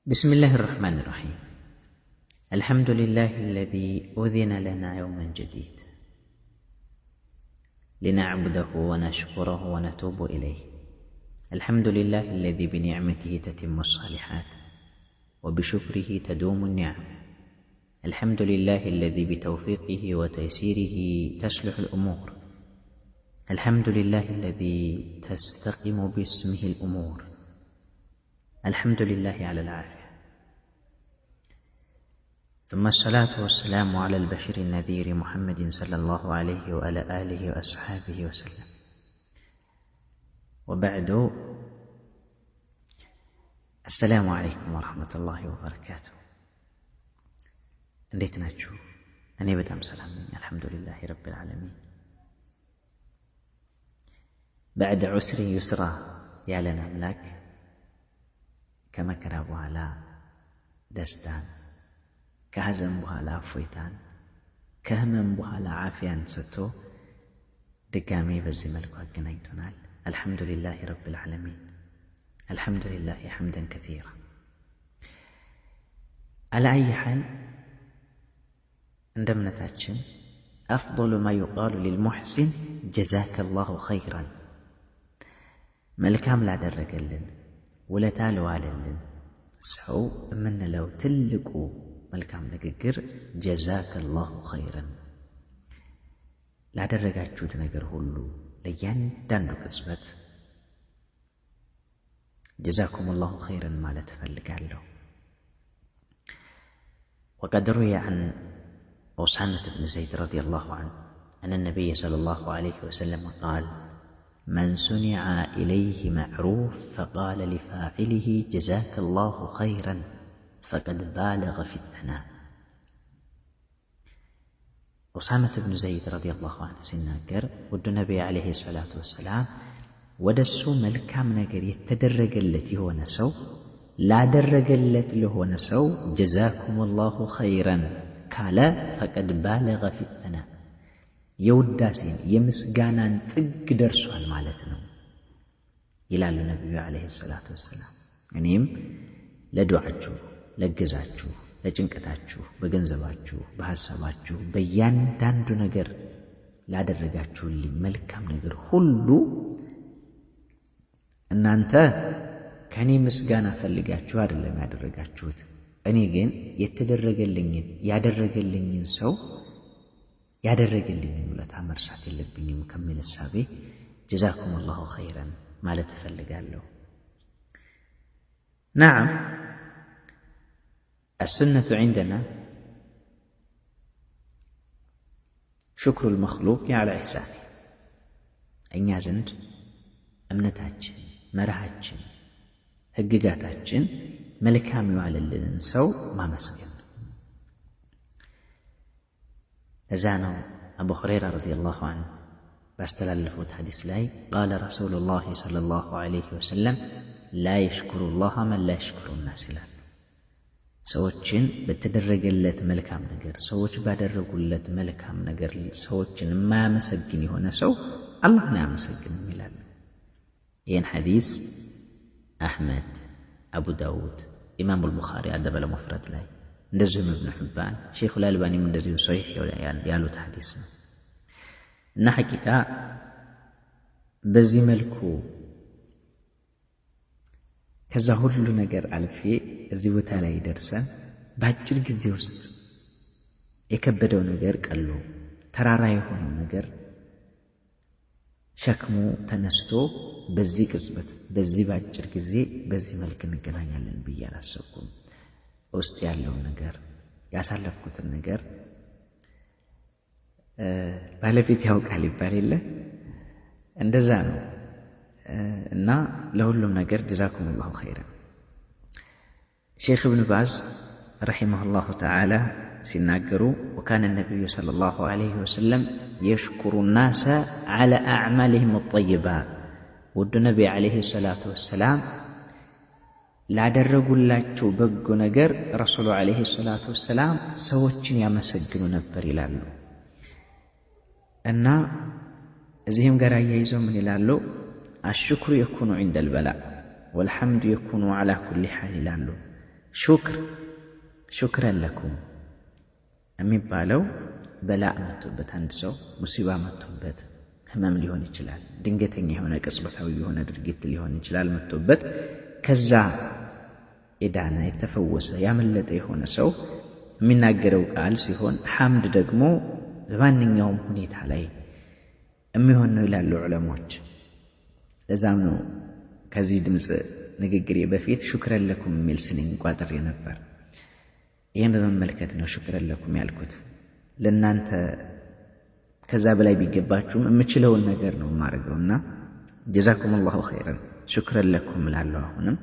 بسم الله الرحمن الرحيم. الحمد لله الذي أذن لنا يوما جديد لنعبده ونشكره ونتوب إليه. الحمد لله الذي بنعمته تتم الصالحات وبشكره تدوم النعم. الحمد لله الذي بتوفيقه وتيسيره تصلح الأمور. الحمد لله الذي تستقيم باسمه الأمور. الحمد لله على العافية. ثم الصلاة والسلام على البشير النذير محمد صلى الله عليه وعلى آله وأصحابه وسلم. وبعد، السلام عليكم ورحمة الله وبركاته. እንዴት ናችሁ? እኔ በጣም ሰላም ነኝ አልহামዱሊላህ رب العالمين። بعد عسر يسرا ያለን አምላክ ከመከራ በኋላ ደስታን፣ ከሐዘን በኋላ እፎይታን፣ ከህመም በኋላ ዓፊያን ሰጥቶ ድጋሜ በዚህ መልኩ አገናኝቶናል። አልহামዱሊላህ رب العالمين። አልহামዱሊላህ حمدا كثيرا. على أي حال عند እምነታችን أفضل ما يقال للمحسن جزاك الله خيرا. መልካም ላደረገልን ውለታ ለዋለልን ሰው የምንለው ትልቁ መልካም ንግግር ጀዛከላሁ ኸይረን፣ ላደረጋችሁት ነገር ሁሉ ለእያንዳንዱ ቅጽበት ጀዛኩሙላሁ ኸይረን ማለት እፈልጋለሁ። وقد روي عن أسامة بن زيد رضي الله عنه أن النبي صلى الله عليه وسلم قال: من صنع إليه معروف فقال لفاعله جزاك الله خيرا فقد بالغ في الثناء. أسامة بن زيد رضي الله عنه سناكر ود النبي عليه الصلاة والسلام ودسو ملكام نجر يتدرج التي هو نسو لا درج التي له نسو جزاكم الله خيرا قال فقد بالغ في الثناء. የውዳሴን የምስጋናን ጥግ ደርሷል ማለት ነው ይላሉ ነብዩ አለይሂ ሰላቱ ወሰላም። እኔም ለዱዓችሁ፣ ለገዛችሁ፣ ለጭንቀታችሁ፣ በገንዘባችሁ፣ በሐሳባችሁ፣ በእያንዳንዱ ነገር ላደረጋችሁልኝ መልካም ነገር ሁሉ እናንተ ከኔ ምስጋና ፈልጋችሁ አይደለም ያደረጋችሁት፣ እኔ ግን የተደረገልኝን ያደረገልኝን ሰው ያደረገልኝን ውለታ መርሳት የለብኝም ከሚል እሳቤ ጀዛኩሙላሁ ኸይረን ማለት እፈልጋለሁ። نعم، السنة عندنا شكر المخلوق على إحسانه. እኛ ዘንድ እምነታችን፣ መርሃችን፣ ህግጋታችን መልካም የዋለልንን ሰው ማመስገን። أزانه أبو هريرة رضي الله عنه باستلالفوت حديث لاي قال رسول الله صلى الله عليه وسلم: لا يشكر الله من لا يشكر الناس له. ሰዎችን በተደረገለት መልካም ነገር፣ ሰዎች ባደረጉለት መልካም ነገር ሰዎችን የማያመሰግን የሆነ ሰው አላህን አያመሰግንም ይላል። ይህን ሐዲስ አሕመድ፣ አቡ ዳውድ፣ ኢማም አልቡኻሪ አደበ ለመፍረድ ላይ እንደዚሁም ኢብኑ ሒባን፣ ሼኹ አልባኒም እንደዚሁ ሶሒህ ያሉት ሐዲስ ነው እና ሐቂቃ በዚህ መልኩ ከዛ ሁሉ ነገር አልፌ እዚህ ቦታ ላይ ደርሰን በአጭር ጊዜ ውስጥ የከበደው ነገር ቀሎ ተራራ የሆነው ነገር ሸክሙ ተነስቶ በዚህ ቅጽበት በዚህ በአጭር ጊዜ በዚህ መልክ እንገናኛለን ብዬ አላሰብኩም። ውስጥ ያለው ነገር ያሳለፍኩትን ነገር ባለቤት ያውቃል ይባል የለ እንደዛ ነው እና ለሁሉም ነገር ጀዛኩሙላሁ ኸይረን። ሼኽ ኢብኑ ባዝ ረሒመሁላሁ ተዓላ ሲናገሩ وكان النبي صلى الله عليه وسلم يشكر الناس على أعمالهم الطيبة. ውድ ነብይ አለይሂ ሰላቱ ወሰላም ላደረጉላቸው በጎ ነገር ረሱሉ አለይሂ ሰላቱ ወሰላም ሰዎችን ያመሰግኑ ነበር ይላሉ። እና እዚህም ጋር አያይዘው ምን ይላሉ? الشكر يكون عند البلاء والحمد يكون على كل حال ይላሉ። ሹክረን ለኩም የሚባለው በላእ መጥቶበት አንድ ሰው ሙሲባ መጥቶበት ህመም ሊሆን ይችላል፣ ድንገተኛ የሆነ ቅጽበታዊ የሆነ ድርጊት ሊሆን ይችላል መጥቶበት ከዛ የዳነ የተፈወሰ ያመለጠ የሆነ ሰው የሚናገረው ቃል ሲሆን ሐምድ ደግሞ በማንኛውም ሁኔታ ላይ የሚሆን ነው ይላሉ ዑለሞች። ለዛም ነው ከዚህ ድምፅ ንግግሬ በፊት ሹክረን ለኩም የሚል ስንኝ ቋጥሬ ነበር። ይህን በመመልከት ነው ሹክረን ለኩም ያልኩት። ለእናንተ ከዛ በላይ ቢገባችሁም የምችለውን ነገር ነው የማደርገውና ጀዛኩም አላሁ ኸይረን ሹክረን ለኩም እላለሁ። አሁንም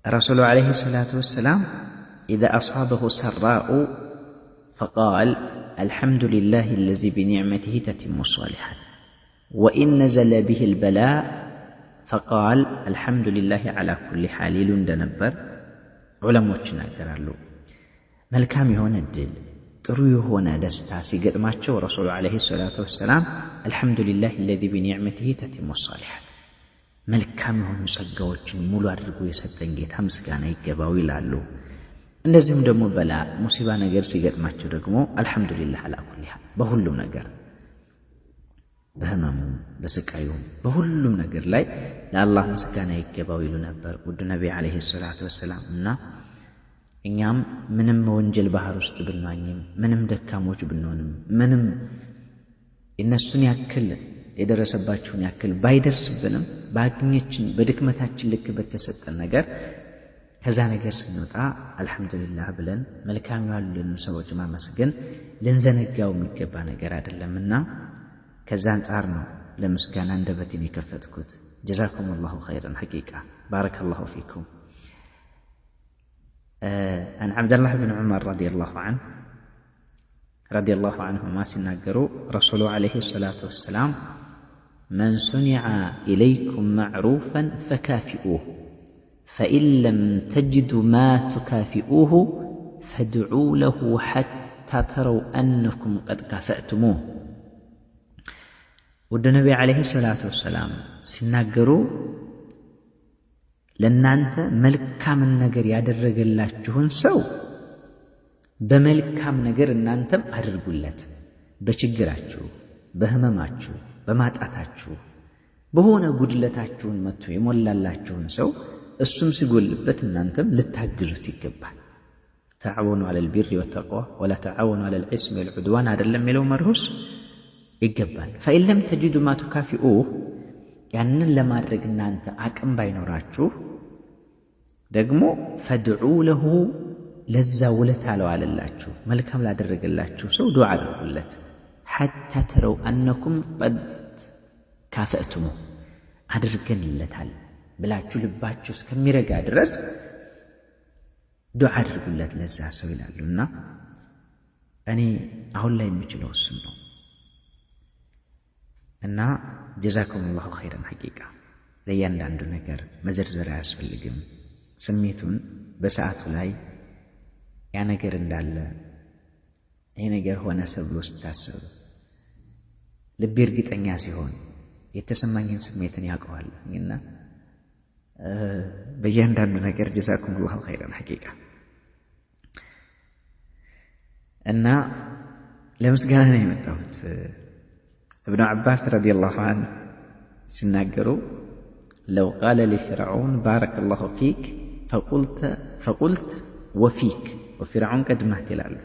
ረሱሉ ዓለይሂ ሰላቱ ወሰላም ኢዛ አሳበሁ ሰራኡ ፈቃል አልሐምዱሊላሂ አለዚ ቢኒዕመቲሂ ተቲሙ ሷሊሓት ወኢን ነዘለ ቢሂ ልበላእ ፈቃል አልሐምዱሊላሂ ዓላ ኩሊ ሓል ይሉ እንደነበር ዑለሞች ይናገራሉ። መልካም የሆነ እድል ጥሩ የሆነ ደስታ ሲገጥማቸው ረሱሉ ዓለይሂ ሰላቱ ወሰላም አልሐምዱሊላሂ አለዚ ቢኒዕመቲሂ ተቲሙ ሷሊሓት መልካም የሆኑ ጸጋዎችን ሙሉ አድርጎ የሰጠን ጌታ ምስጋና ይገባው ይላሉ። እንደዚሁም ደግሞ በላ ሙሲባ ነገር ሲገጥማቸው ደግሞ አልሐምዱሊላህ ዓላ ኩሊ ሓል በሁሉም ነገር በህመሙ በስቃዩም በሁሉም ነገር ላይ ለአላህ ምስጋና ይገባው ይሉ ነበር ውድ ነቢ ዓለይሂ ሰላቱ ወሰላም። እና እኛም ምንም ወንጀል ባህር ውስጥ ብንዋኝም ምንም ደካሞች ብንሆንም ምንም የነሱን ያክል የደረሰባችሁን ያክል ባይደርስብንም በአቅማችን በድክመታችን ልክ በተሰጠን ነገር ከዛ ነገር ስንወጣ አልሐምዱሊላህ ብለን መልካም ያሉልን ሰዎች ማመስገን ልንዘነጋው የሚገባ ነገር አይደለምና ከዛ አንጻር ነው ለምስጋና አንደበቴን የከፈትኩት። ጀዛኩም አላሁ ኸይረን ሐቂቃ ባረከላሁ ፊኩም። عن عبد الله بن عمر رضي الله عنهما سنقروا رسول عليه الصلاة والسلام من صنع إليكم معروفا فكافئوه فإن لم تجدوا ما تكافئوه فادعوا له حتى تروا أنكم قد كافأتموه. ውድ ነቢ ዓለይሂ ሰላቱ ወሰላም ሲናገሩ ለእናንተ መልካምን ነገር ያደረገላችሁን ሰው በመልካም ነገር እናንተም አድርጉለት። በችግራችሁ፣ በህመማችሁ፣ በማጣታችሁ በሆነ ጉድለታችሁን መጥቶ የሞላላችሁን ሰው እሱም ሲጎልበት እናንተም ልታግዙት ይገባል። ተዓወኑ ዐለል ቢሪ ወተቅዋ ወላ ተዓወኑ ዐለል ኢስሚ ወልዑድዋን አይደለም የሚለው መርሁስ ይገባል። ፈኢን ለም ተጅዱ ማ ቱካፊኡህ ያንን ለማድረግ እናንተ አቅም ባይኖራችሁ ደግሞ ፈድዑ ለሁ ለዛ ውለታ ለዋለላችሁ መልካም ላደረገላችሁ ሰው ዱዓ አድርጉለት። ሐታ ተረው አነኩም ቀድ ካፈእቱሙ አድርገንለታል ብላችሁ ልባችሁ እስከሚረጋ ድረስ ዱዓ አድርጉለት ለዛ ሰው ይላሉና እኔ አሁን ላይ የምችለው እሱን ነው። እና ጀዛኩም አላሁ ኸይረን ሐቂቃ ለእያንዳንዱ ነገር መዘርዘር አያስፈልግም። ስሜቱን በሰዓቱ ላይ ያ ነገር እንዳለ ይሄ ነገር ሆነ ሰብሎ ስታስብ ልቤ እርግጠኛ ሲሆን የተሰማኝን ስሜትን ያውቀዋልና በእያንዳንዱ ነገር ጀዛኩም አላሁ ኸይረን ሐቂቃ። እና ለምስጋና ነው የመጣሁት። ابن عباس رضي الله عنه سناقروا لو قال لفرعون بارك الله فيك فقلت وفيك وفرعون قد مهت لاله.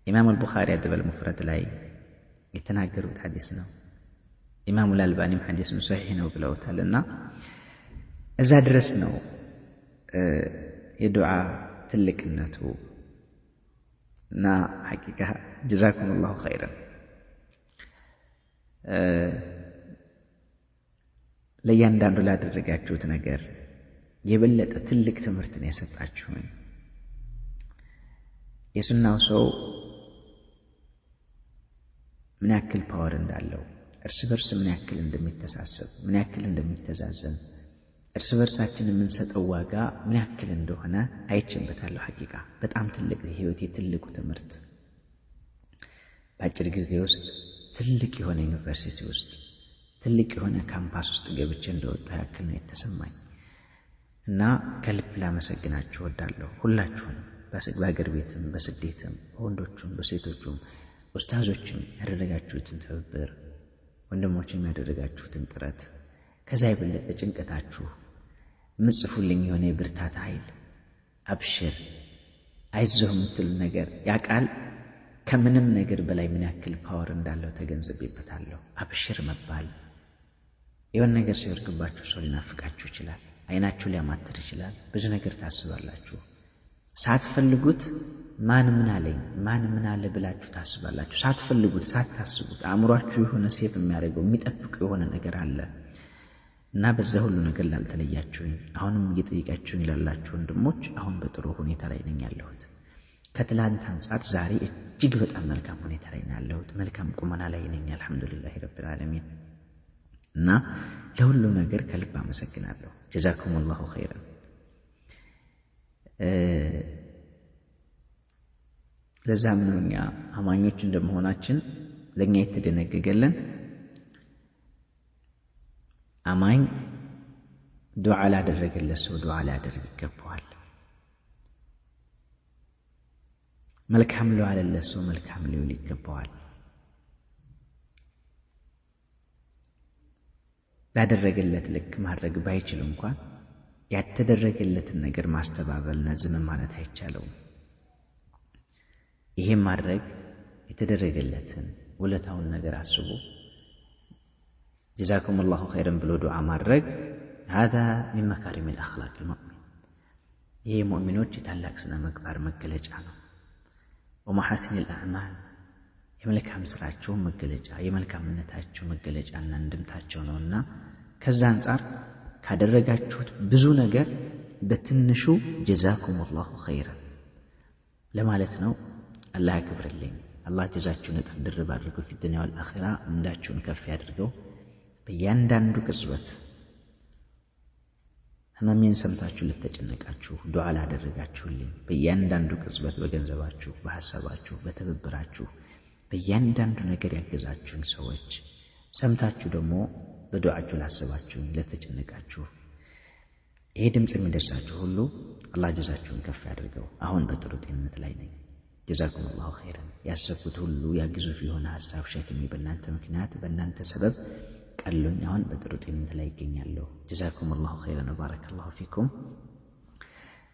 إمام البخاري أدب المفرد لاي يتناقروا حديثنا، إمام الألباني حديث صحيحنا وبلوتها لنا إذا درسنا يدعى تلك النتو نا حقيقة جزاكم الله خيرا. ለእያንዳንዱ ላደረጋችሁት ነገር የበለጠ ትልቅ ትምህርትን የሰጣችሁኝ የሱናው ሰው ምን ያክል ፓወር እንዳለው እርስ በርስ ምን ያክል እንደሚተሳሰብ ምን ያክል እንደሚተዛዘን እርስ በርሳችን የምንሰጠው ዋጋ ምን ያክል እንደሆነ አይቼበታለሁ። ሐቂቃ በጣም ትልቅ የህይወቴ ትልቁ ትምህርት በአጭር ጊዜ ውስጥ ትልቅ የሆነ ዩኒቨርሲቲ ውስጥ ትልቅ የሆነ ካምፓስ ውስጥ ገብቼ እንደወጣ ያክል ነው የተሰማኝ። እና ከልብ ላመሰግናችሁ እወዳለሁ ሁላችሁም በአገር ቤትም በስደትም በወንዶቹም በሴቶቹም ኡስታዞችም ያደረጋችሁትን ትብብር ወንድሞችም ያደረጋችሁትን ጥረት ከዛ የበለጠ ጭንቀታችሁ ምጽፉልኝ የሆነ የብርታት ኃይል አብሽር አይዞህ የምትሉ ነገር ያቃል ከምንም ነገር በላይ ምን ያክል ፓወር እንዳለው ተገንዝቤበታለሁ። አብሽር መባል የሆነ ነገር ሲወርድባችሁ ሰው ሊናፍቃችሁ ይችላል፣ አይናችሁ ሊያማትር ይችላል፣ ብዙ ነገር ታስባላችሁ። ሳትፈልጉት ማን ምን አለኝ ማን ምን አለ ብላችሁ ታስባላችሁ። ሳትፈልጉት ሳታስቡት አእምሯችሁ የሆነ ሴፍ የሚያደርገው የሚጠብቅ የሆነ ነገር አለ እና በዛ ሁሉ ነገር ላልተለያችሁኝ አሁንም እየጠየቃችሁኝ ላላችሁ ወንድሞች አሁን በጥሩ ሁኔታ ላይ ነኝ ያለሁት። ከትላንት አንጻር ዛሬ እጅግ በጣም መልካም ሁኔታ ላይ ነኝ ያለሁት። መልካም ቁመና ላይ ነኝ አልሐምዱሊላህ ረብል ዓለሚን። እና ለሁሉ ነገር ከልብ አመሰግናለሁ። ጀዛኩሙላሁ ኸይረን። ለዛም ነው እኛ አማኞች እንደመሆናችን ለኛ የተደነገገልን አማኝ ዱዓ ላደረገለት ሰው ዱዓ ሊያደርግ ይገባዋል። መልካም ለዋለለት ሰው መልካም ሊውል ይገባዋል። ባደረገለት ልክ ማድረግ ባይችል እንኳን ያተደረገለትን ነገር ማስተባበልና ዝም ማለት አይቻለውም። ይሄም ማድረግ የተደረገለትን ውለታውን ነገር አስቦ ጀዛኩሙላሁ ኸይረን ብሎ ዱዓ ማድረግ هذا من مكارم الأخلاق المؤمن። ይሄ ሙእሚኖች የታላቅ ስነ ምግባር መገለጫ ነው። ومحاسن الأعمال የመልካም ስራቸው መገለጫ የመልካምነታቸው መገለጫና እንድምታቸው ነውና ከዛ አንፃር ካደረጋችሁት ብዙ ነገር በትንሹ ጀዛኩሙላሁ ኸይረን ለማለት ነው። አላህ ያክብርልኝ። አላህ ጀዛችሁን እጥፍ ድርብ አድርጎ في الدنيا والآخرة እንዳችሁን ከፍ ያድርገው። በእያንዳንዱ ቅጽበት ህመሜን ሰምታችሁ ልትጨነቃችሁ ዱዓ ላደረጋችሁልኝ በእያንዳንዱ ቅጽበት በገንዘባችሁ በሐሳባችሁ በትብብራችሁ በእያንዳንዱ ነገር ያገዛችሁን ሰዎች ሰምታችሁ ደግሞ በዱዓችሁ ላሰባችሁኝ ለተጨነቃችሁ ይሄ ድምጽ የሚደርሳችሁ ሁሉ አላህ ጀዛችሁን ከፍ ያድርገው። አሁን በጥሩ ጤንነት ላይ ነኝ። ጀዛኩሙላሁ ኸይረን። ያሰብኩት ሁሉ ያግዙፍ የሆነ ሐሳብ ሸክሜ በእናንተ ምክንያት በእናንተ ሰበብ ቀሎኝ አሁን በጥሩ ጤንነት ላይ ይገኛለሁ። ጀዛኩሙላሁ ኸይረን ወባረከላሁ ፊኩም።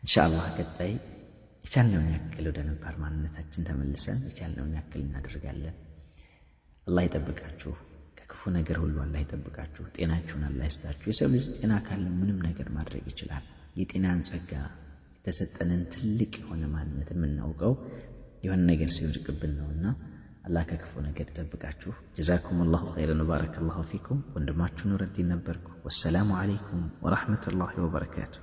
ኢንሻአላህ ቀጣይ የቻልነውን ያክል ወደ ነባር ማንነታችን ተመልሰን የቻልነውን ያክል እናደርጋለን። አላህ ይጠብቃችሁ፣ ከክፉ ነገር ሁሉ አላህ ይጠብቃችሁ፣ ጤናችሁን አላህ ይስጣችሁ። የሰው ልጅ ጤና ካለው ምንም ነገር ማድረግ ይችላል። የጤናን ጸጋ የተሰጠንን ትልቅ የሆነ ማንነት የምናውቀው የሆነ ነገር ሲወድቅብን ነውና አላህ ከክፉ ነገር ይጠብቃችሁ። ጀዛኩሙላሁ ኸይረን ወባረከላሁ ፊኩም። ወንድማችሁ ኑረዲን ነበርኩ። ወሰላሙ አለይኩም ወራህመቱላሂ ወበረካቱ።